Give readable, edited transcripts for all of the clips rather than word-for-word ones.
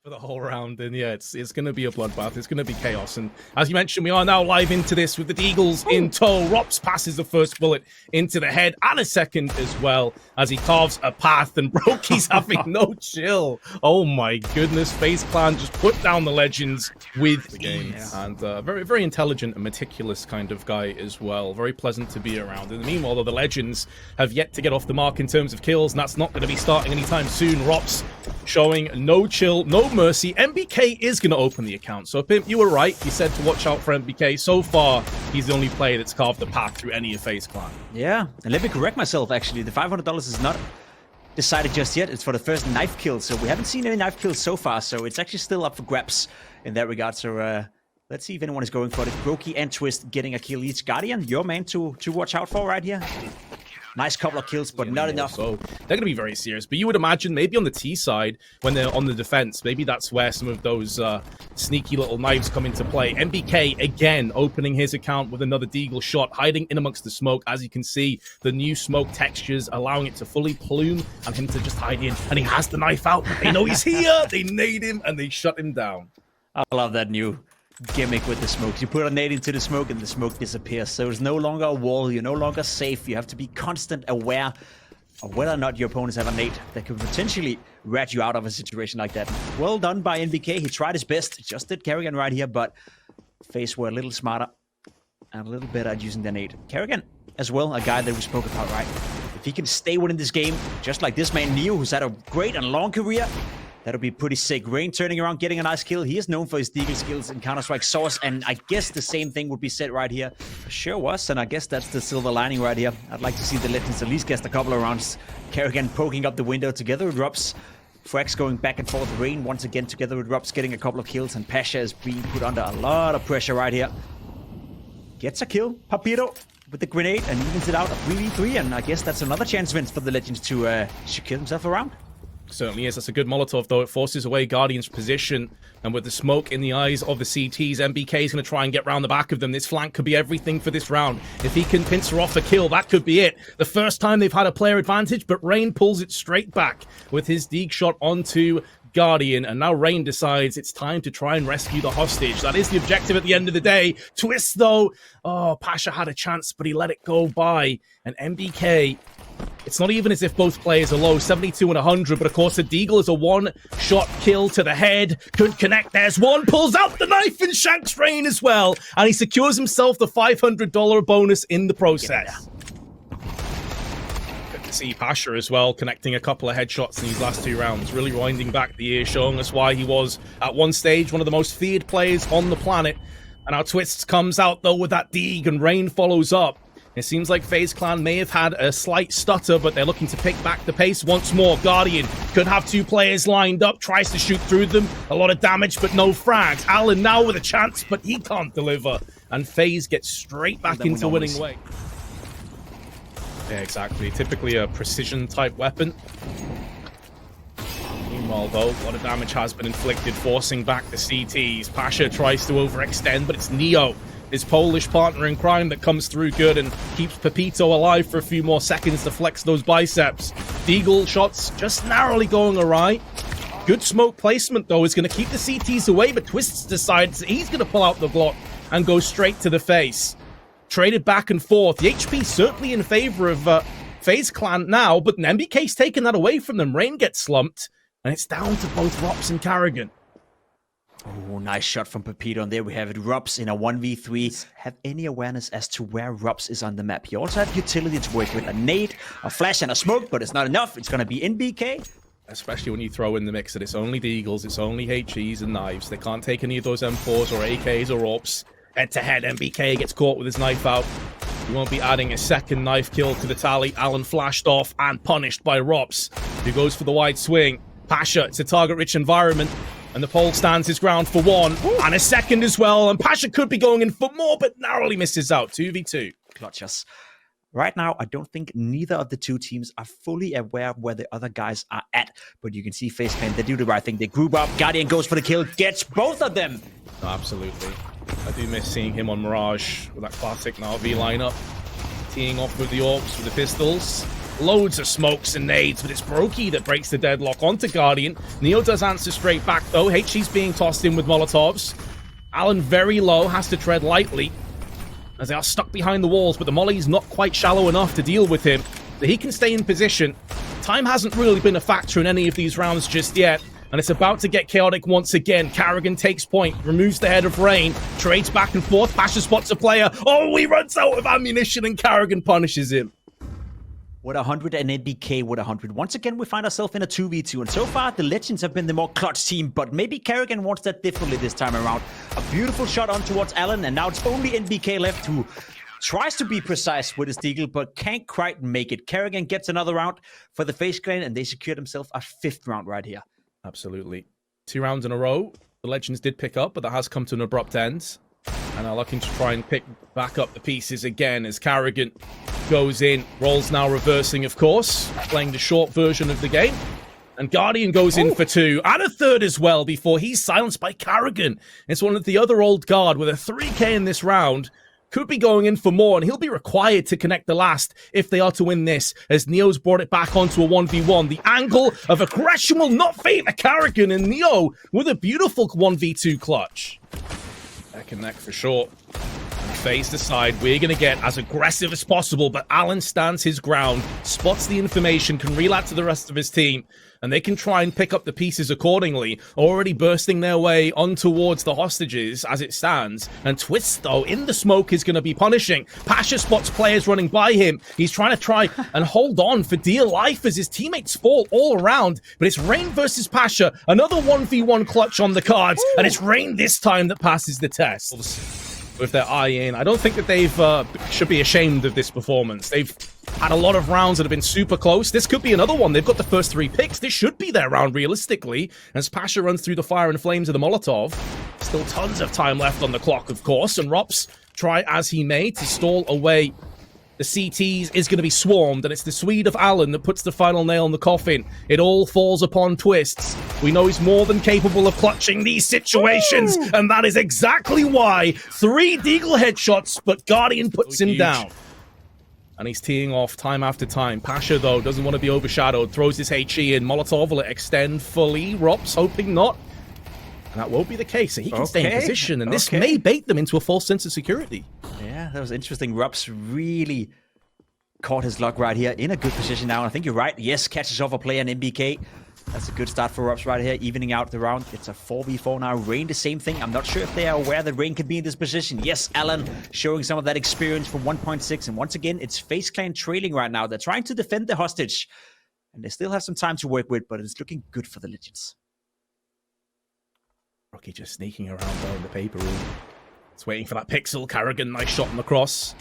for the whole round, and yeah, it's going to be a bloodbath. It's going to be chaos, and as you mentioned, we are now live into this with the Deagles in tow. Rops passes the first bullet into the head and a second as well as he carves a path, and Brokey's having no chill. Oh my goodness, FaZe Clan just put down the Legends with ease, and very, very intelligent and meticulous kind of guy as well. Very pleasant to be around. In the meanwhile, though, the Legends have yet to get off the mark in terms of kills, and that's not going to be starting anytime soon. Rops showing no chill, no mercy. MBK is going to open the account. So, Pimp, you were right. You said to watch out for MBK. So far, he's the only player that's carved a path through any of FaZe Clan. Yeah, and let me correct myself, actually. The $500 is not decided just yet. It's for the first knife kill. So we haven't seen any knife kills so far. So it's actually still up for grabs in that regard. So let's see if anyone is going for it. Brokey and Twist getting a kill each. Guardian, your man to watch out for right here. Nice couple of kills, but not enough. So they're going to be very serious. But you would imagine maybe on the T side, when they're on the defense, maybe that's where some of those sneaky little knives come into play. MBK, again, opening his account with another Deagle shot, hiding in amongst the smoke. As you can see, the new smoke textures, allowing it to fully plume and him to just hide in. And he has the knife out. They know he's here. They nade him, and they shut him down. I love that new gimmick with the smokes. You put a nade into the smoke and the smoke disappears. So it's no longer a wall. You're no longer safe. You have to be constant aware of whether or not your opponents have a nade that could potentially rat you out of a situation like that. Well done by NBK. He tried his best. Just did Kerrigan right here, but FaZe were a little smarter and a little better at using the nade. Kerrigan as well, a guy that we spoke about, right? If he can stay within this game, just like this man Neo, who's had a great and long career, that'll be pretty sick. Rain turning around, getting a nice kill. He is known for his Deagle skills in Counter-Strike Source, and I guess the same thing would be said right here. Sure was, and I guess that's the silver lining right here. I'd like to see the Legends at least get a couple of rounds. Kerrigan poking up the window together with Rups. Frax going back and forth. Rain once again together with Rups getting a couple of kills, and Pasha is being put under a lot of pressure right here. Gets a kill. Papito with the grenade and evens it out a 3v3, and I guess that's another chance, Vince, for the Legends to secure themselves around. Certainly is. That's a good Molotov, though. It forces away Guardian's position. And with the smoke in the eyes of the CTs, MBK is going to try and get round the back of them. This flank could be everything for this round. If he can pincer off a kill, that could be it. The first time they've had a player advantage, but Rain pulls it straight back with his Deag shot onto Guardian. And now Rain decides it's time to try and rescue the hostage. That is the objective at the end of the day. Twist, though. Oh, Pasha had a chance, but he let it go by. And MBK... it's not even as if both players are low, 72 and 100, but of course the Deagle is a one-shot kill to the head. Couldn't connect. There's one, pulls out the knife and shanks Rain as well. And he secures himself the $500 bonus in the process. Good to see Pasha as well, connecting a couple of headshots in these last two rounds. Really winding back the year, showing us why he was, at one stage, one of the most feared players on the planet. And our Twist comes out, though, with that Deag, and Rain follows up. It seems like FaZe Clan may have had a slight stutter, but they're looking to pick back the pace once more. Guardian could have two players lined up, tries to shoot through them. A lot of damage, but no frags. Allen now with a chance, but he can't deliver. And FaZe gets straight back into winning way. Yeah, exactly. Typically a precision-type weapon. Meanwhile, though, a lot of damage has been inflicted, forcing back the CTs. Pasha tries to overextend, but it's Neo, his Polish partner in crime, that comes through good and keeps Pepito alive for a few more seconds to flex those biceps. Deagle shots just narrowly going awry. Good smoke placement, though, is going to keep the CTs away, but Twists decides that he's going to pull out the Glock and go straight to the face. Traded back and forth. The HP certainly in favor of FaZe Clan now, but MBK's taking that away from them. Rain gets slumped, and it's down to both Rops and Kerrigan. Oh, nice shot from Pepito, and there we have it. Rups in a 1v3. Have any awareness as to where Rups is on the map. He also have utility to work with a nade, a flash, and a smoke, but it's not enough. It's going to be NBK. Especially when you throw in the mix that it's only Deagles, it's only HEs and knives. They can't take any of those M4s or AKs or AWPs. Head-to-head, MBK gets caught with his knife out. He won't be adding a second knife kill to the tally. Allen flashed off and punished by Rups, who goes for the wide swing. Pasha, it's a target-rich environment. And the pole stands his ground for one, and a second as well. And Pasha could be going in for more, but narrowly misses out. 2v2. Clutches. Right now, I don't think neither of the two teams are fully aware of where the other guys are at. But you can see FaZe Clan, they do the right thing. They group up. Guardian goes for the kill, gets both of them. Absolutely. I do miss seeing him on Mirage with that classic Na'Vi lineup. Teeing off with the AWPs, with the pistols. Loads of smokes and nades, but it's Brokey that breaks the deadlock onto Guardian. Neo does answer straight back, though. HE's being tossed in with Molotovs. Alan very low, has to tread lightly, as they are stuck behind the walls, but the Molly's not quite shallow enough to deal with him. So he can stay in position. Time hasn't really been a factor in any of these rounds just yet, and it's about to get chaotic once again. Karrigan takes point, removes the head of Rain, trades back and forth. Pasha spots a player. Oh, he runs out of ammunition, and Karrigan punishes him. With 100 and NBK with 100. Once again, we find ourselves in a 2v2. And so far, the Legends have been the more clutch team, but maybe Karrigan wants that differently this time around. A beautiful shot on towards Alan, and now it's only NBK left who tries to be precise with his deagle, but can't quite make it. Karrigan gets another round for the FaZe Clan, and they secure themselves a 5th round right here. Absolutely. 2 rounds in a row. The Legends did pick up, but that has come to an abrupt end. And are looking to try and pick back up the pieces again as Karrigan goes in. Roll's now reversing, of course, playing the short version of the game. And Guardian goes in for 2 and a 3rd as well before he's silenced by Karrigan. It's one of the other old guard with a 3k in this round. Could be going in for more, and he'll be required to connect the last if they are to win this, as Neo's brought it back onto a 1v1. The angle of aggression will not favor Karrigan, and Neo with a beautiful 1v2 clutch. Neck and neck for sure. And FaZe decide we're going to get as aggressive as possible, but Alan stands his ground, spots the information, can reel out to the rest of his team, and they can try and pick up the pieces accordingly, already bursting their way on towards the hostages as it stands. And Twist, though, in the smoke is going to be punishing. Pasha spots players running by him. He's trying to and hold on for dear life as his teammates fall all around. But it's Rain versus Pasha, another 1v1 clutch on the cards, and it's Rain this time that passes the test. With their eye in, I don't think that they've should be ashamed of this performance. They've had a lot of rounds that have been super close. This could be another one. They've got the first 3 picks. This should be their round, realistically, as Pasha runs through the fire and flames of the Molotov. Still tons of time left on the clock, of course, and Rops, try as he may to stall away the CTs, is going to be swarmed, and it's the Swede of Allen that puts the final nail in the coffin. It all falls upon Twists. We know he's more than capable of clutching these situations, and that is exactly why 3 Deagle headshots, but Guardian puts him down. And he's teeing off time after time. Pasha, though, doesn't want to be overshadowed, throws his HE in. Molotov will extend fully. Rops hoping not. And that won't be the case, so he can stay in position, and this may bait them into a false sense of security. Yeah, that was interesting. Rups really caught his luck right here, in a good position now. And I think you're right. Yes, catches off a player in NBK. That's a good start for Rups right here, evening out the round. It's a 4v4 now. Rain, the same thing. I'm not sure if they are aware that Rain can be in this position. Yes, Alan showing some of that experience from 1.6. And once again, it's FaZe Clan trailing right now. They're trying to defend the hostage. And they still have some time to work with, but it's looking good for the Legends. Rocky just sneaking around there in the paper room. It's waiting for that pixel. Karrigan, nice shot on the cross.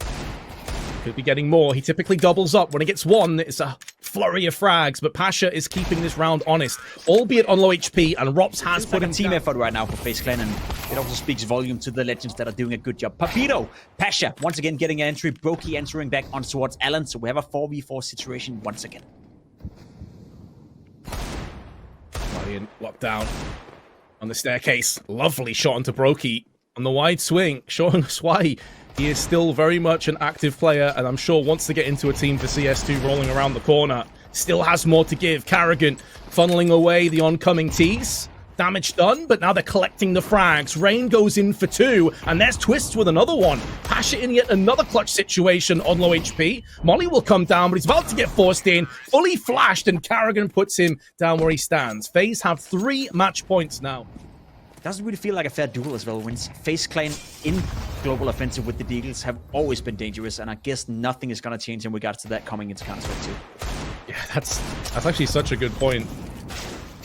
Could be getting more. He typically doubles up. When he gets one, it's a flurry of frags, but Pasha is keeping this round honest, albeit on low HP, and Rops has put in team effort right now for FaZe Clan, and it also speaks volume to the Legends that are doing a good job. Papito, Pasha, once again getting an entry. Brokey entering back on towards Alan, so we have a 4v4 situation once again. Guardian locked down on the staircase. Lovely shot onto Brokey on the wide swing, showing us why he is still very much an active player, and I'm sure wants to get into a team for CS2 rolling around the corner. Still has more to give. Karrigan funneling away the oncoming tees. Damage done, but now they're collecting the frags. Rain goes in for 2, and there's Twists with another one. Pasha in yet another clutch situation on low HP. Molly will come down, but he's about to get forced in. Fully flashed, and Karrigan puts him down where he stands. FaZe have 3 match points now. Doesn't really feel like a fair duel as well. Wins FaZe Clan in global offensive with the Deagles have always been dangerous, and I guess nothing is going to change in regards to that coming into Counter-Strike 2. Yeah, that's actually such a good point.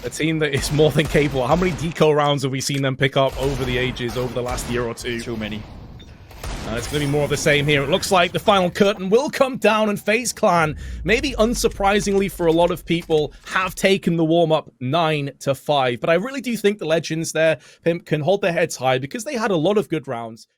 A team that is more than capable. How many deco rounds have we seen them pick up over the ages, over the last year or two? Too many. It's going to be more of the same here. It looks like the final curtain will come down, and FaZe Clan, maybe unsurprisingly for a lot of people, have taken the warm-up 9-5. But I really do think the Legends there, Pimp, can hold their heads high because they had a lot of good rounds.